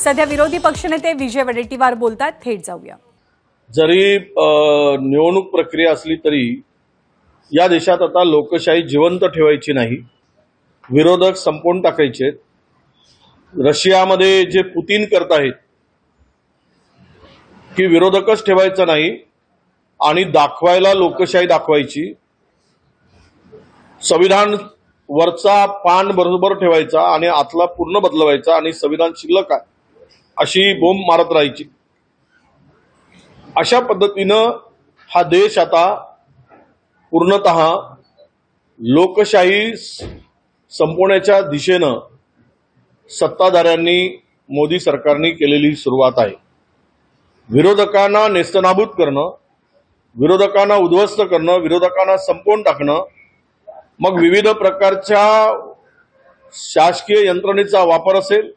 सध्या विरोधी पक्षनेते विजय वडेट्टीवार बोलतात, थेट जाऊया। जरी निवडणूक प्रक्रिया असली तरी या देशात आता लोकशाही जिवंत ठेवायची नाही, विरोधक संपवून टाकायचे। रशियामध्ये जे पुतिन करत आहेत की विरोधकच ठेवायचं नाही आणि दाखवायला लोकशाही दाखवायची, संविधान वरचा पान बरोबर ठेवायचा आणि आतला पूर्ण बदलवायचा आणि संविधान शिल्लक आहे अशी बोंब मारत राहायची। अशा पद्धतीनं हा देश आता पूर्णतः लोकशाही संपवण्याच्या दिशेनं सत्ताधाऱ्यांनी मोदी सरकारने केलेली सुरुवात आहे। विरोधकांना नेस्तनाबूत करणं, विरोधकांना उद्ध्वस्त करणं, विरोधकांना संपवून टाकणं, मग विविध प्रकारच्या शासकीय यंत्रणेचा वापर असेल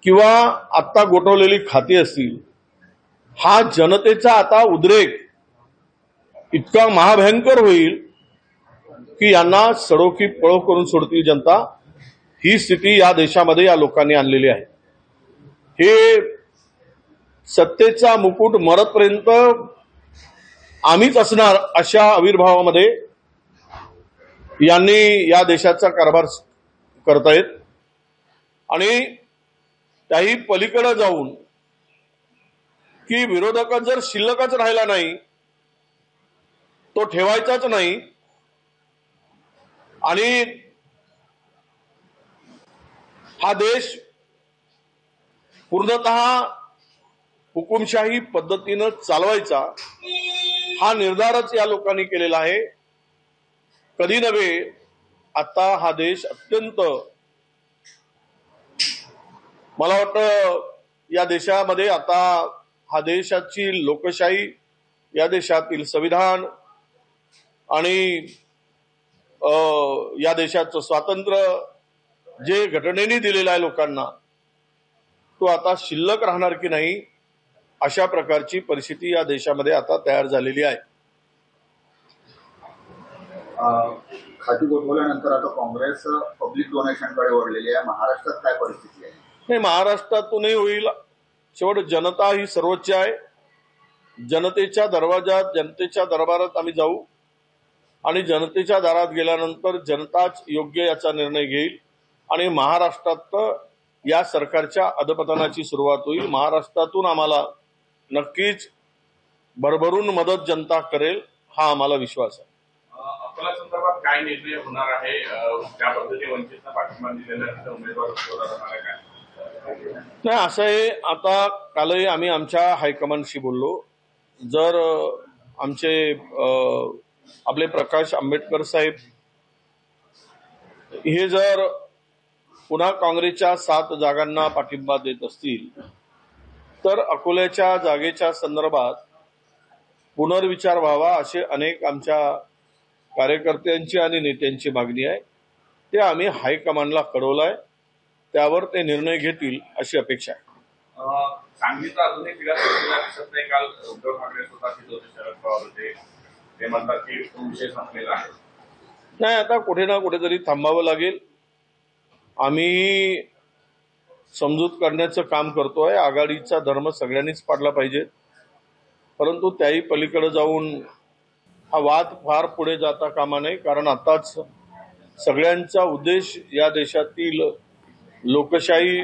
किंवा आत्ता गोठवलेली खाती असतील, हा जनतेचा आता उद्रेक इतका महाभयंकर होईल की यांना सडोकी पळो करून सोडतील जनता। ही स्थिती या देशामध्ये या लोकांनी आणलेली आहे। हे सत्तेचा मुकुट मरतपर्यंत आम्हीच असणार अशा आविर्भावामध्ये यांनी या देशाचा कारभार करतायत आणि त्याही पलीकडे जाऊन की विरोधक जर शिल्लकच राहिला नाही, तो ठेवायचाच नाही आणि हा देश पूर्णतः हुकुमशाही पद्धतीनं चालवायचा हा निर्धारच या लोकांनी केलेला आहे। कधी नव्हे, आता हा देश अत्यंत, मला वाटतं या देशामध्ये आता हा देशाची लोकशाही, या देशातील संविधान आणि या देशाचं स्वातंत्र्य जे घटनेने दिलेलं आहे लोकांना, तो आता शिल्लक राहणार की नाही अशा प्रकारची परिस्थिती या देशामध्ये आता तयार झालेली आहे। खाती गोठवल्यानंतर आता काँग्रेस पब्लिक डोनेशनकडे वळलेली आहे। महाराष्ट्रात काय परिस्थिती आहे? नाही, महाराष्ट्रातूनही होईल। शेवट जनता ही सर्वोच्च आहे। जनतेच्या दरवाजात, जनतेच्या दरबारात आम्ही जाऊ आणि जनतेच्या दारात गेल्यानंतर जनताच योग्य याचा निर्णय घेईल आणि महाराष्ट्रात या सरकारच्या अधपतनाची सुरुवात होईल। महाराष्ट्रातून आम्हाला नक्कीच भरभरून मदत जनता करेल, हा आम्हाला विश्वास आहे। अकोला संदर्भात काय निर्णय होणार आहे? त्या पद्धतीने वंचितचा पाठिंबा दिलेल्या उमेदवार नाही, असं आहे, आता कालही आम्ही आमच्या हायकमांडशी बोललो। जर आमचे आपले प्रकाश आंबेडकर साहेब हे जर पुन्हा काँग्रेसच्या 7 जागांना पाठिंबा देत असतील तर अकोल्याच्या जागेच्या संदर्भात पुनर्विचार व्हावा असे अनेक आमच्या कार्यकर्त्यांची आणि नेत्यांची मागणी आहे। ते आम्ही हायकमांडला कळवलं आहे, त्यावर ते निर्णय घेतील अशी अपेक्षा आहे। सांगलीचा अजूनही विकास झालेला दिसत नाही। काल उद्धव ठाकरे स्वतः तिथे होते, शरद पवार होते, ते म्हणतात की विषय संपलेला आहे। नाही, आता कुठे ना कुठेतरी थांबावं लागेल। आम्ही समजूत करण्याचं काम करतोय। आघाडीचा धर्म सगळ्यांनीच पाडला पाहिजे, परंतु त्याही पलीकडे जाऊन हा वाद फार पुढे जाता कामा नये, कारण आताच सगळ्यांचा उद्देश या देशातील लोकशाही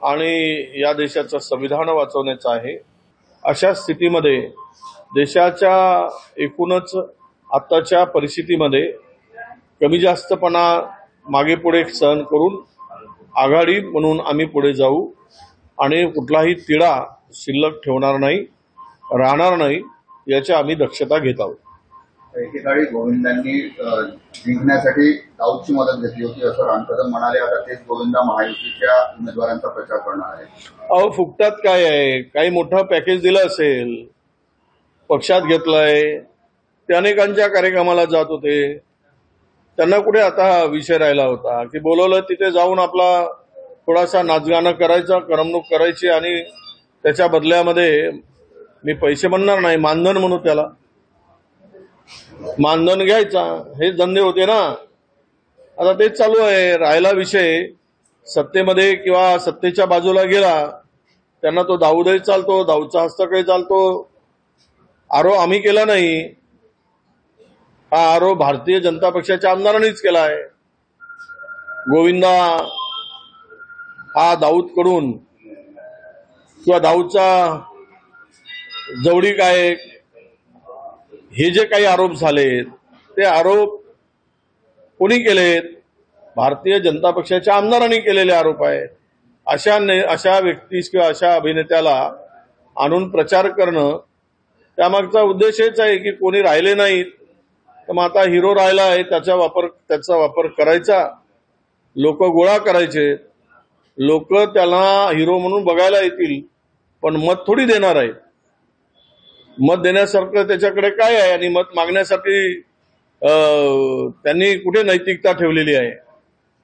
आणि या देशाचं संविधान वाचवण्याचा आहे। अशा स्थितीमध्ये देशाच्या एकूणच आताच्या परिस्थितीमध्ये कमी जास्तपणा मागे पुढे सहन करून आघाडी म्हणून आम्ही पुढे जाऊ आणि कुठलाही तिढा शिल्लक ठेवणार नाही, राहणार नाही, याची आम्ही दक्षता घेत आहोत। एकेकाळी गोविंदांनी जिंकण्यासाठी दाऊदची मदत घेतली होती असं राम कदम म्हणाले। आता तेच गोविंदा महायुतीच्या उमेदवारांचा प्रचार करणार आहे। अहो, फुकटात काय आहे? काही मोठं पॅकेज दिलं असेल, पक्षात घेतलंय, ते अनेकांच्या कार्यक्रमाला जात होते, त्यांना कुठे आता विषय राहिला होता की बोलवलं तिथे जाऊन आपला थोडासा नाचगाणं करायचं, करमणूक करायची आणि त्याच्या बदल्यामध्ये मी पैसे म्हणणार नाही, मानधन म्हणू त्याला, मानधन घ्यायचा, हे धंदे होते ना। आता तेच चालू आहे। राहिला विषय सत्तेमध्ये किंवा सत्तेच्या बाजूला गेला त्यांना तो दाऊदही चालतो, दाऊदचा हस्तकही चालतो. आरोप आम्ही केला नाही, हा आरोप भारतीय जनता पक्षाच्या आमदारांनीच केला आहे. गोविंदा हा दाऊदकडून किंवा दाऊदचा जवळीक आहे, हे जे काही आरोप झालेत ते आरोप कोणी केलेत? भारतीय जनता पक्षाच्या आमदारांनी केलेले आरोप आहे. अशा व्यक्तीस किंवा अशा अभिनेत्याला आणून प्रचार करणं, त्यामागचा उद्देश हेच आहे की कोणी राहिले नाहीत तर मग आता हिरो राहिला आहे त्याचा वापर करायचा, लोक गोळा करायचे, लोक त्याला हिरो म्हणून बघायला येतील पण मत थोडी देणार आहेत. मत देण्यासारखं त्याच्याकडे काय आहे आणि मत मागण्यासाठी त्यांनी कुठे नैतिकता ठेवलेली आहे?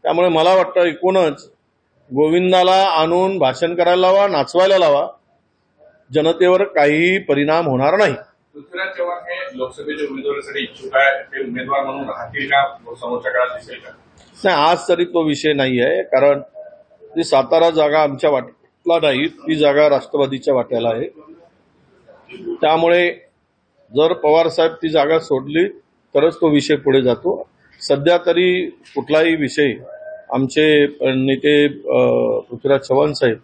त्यामुळे मला वाटतं एकूणच गोविंदाला आणून भाषण करायला लावा, नाचवायला लावा, जनतेवर काहीही परिणाम होणार नाही. पृथ्वीराज चव्हाण हे लोकसभेच्या उमेदवारीसाठी इच्छुक आहे, ते उमेदवार म्हणून राहतील का, समोरच्या काळात दिसेल का? नाही, आज तरी तो विषय नाही आहे, कारण ती सातारा जागा आमच्या वाट्याला नाही, ती जागा राष्ट्रवादीच्या वाट्याला आहे. त्यामुळे जर पवार साहेब ती जागा सोडली तरच तो विषय पुढे जातो. सध्या तरी कुठलाही विषय आमचे नेते पृथ्वीराज चव्हाण साहेब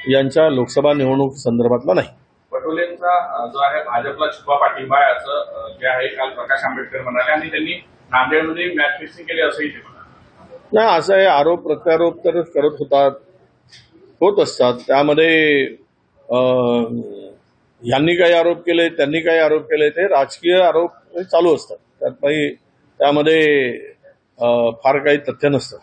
यांच्या लोकसभा निवडणूक संदर्भातला नाही. पटोलेंचा जो आहे भाजपला छुपा पाठिंबा आहे असं जे आहे काल प्रकाश आंबेडकर म्हणाले आणि त्यांनी नांदेडमध्ये मॅच फिक्सिंग केली असंही ते म्हणाले. नाही, असं आहे, आरोप प्रत्यारोप तर करत होत असतात. त्यामध्ये यांनी काही आरोप केले, त्यांनी काही आरोप केले, ते राजकीय आरोप चालू असतात. त्यामध्ये फार काही तथ्य नसतं.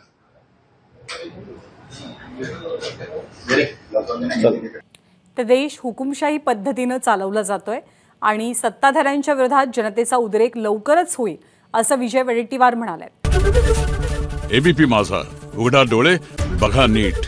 तर देश हुकुमशाही पद्धतीनं चालवला जातोय आणि सत्ताधाऱ्यांच्या विरोधात जनतेचा उद्रेक लवकरच होईल असं विजय वडेट्टीवार म्हणाले. एबीपी माझा, उघडा डोळे बघा नीट.